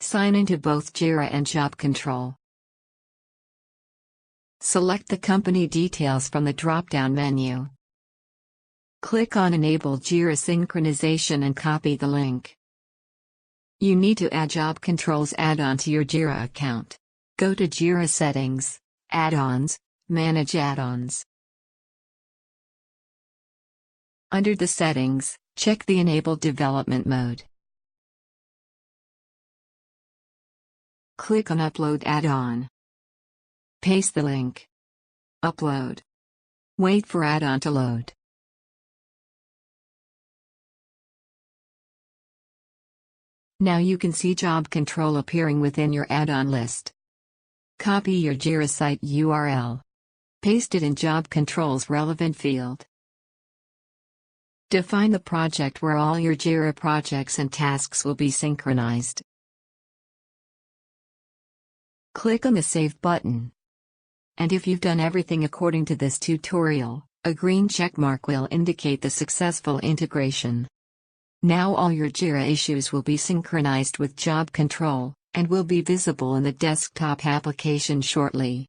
Sign into both Jira and Jobctrl. Select the company details from the drop-down menu. Click on Enable Jira Synchronization and copy the link. You need to add Jobctrl's add-on to your Jira account. Go to Jira Settings, Add-ons, Manage Add-ons. Under the settings, check the Enable Development Mode. Click on Upload Add-on. Paste the link. Upload. Wait for add-on to load. Now you can see Jobctrl appearing within your add-on list. Copy your Jira site URL. Paste it in Jobctrl's relevant field. Define the project where all your Jira projects and tasks will be synchronized. Click on the Save button. And if you've done everything according to this tutorial, a green checkmark will indicate the successful integration. Now all your Jira issues will be synchronized with Jobctrl, and will be visible in the desktop application shortly.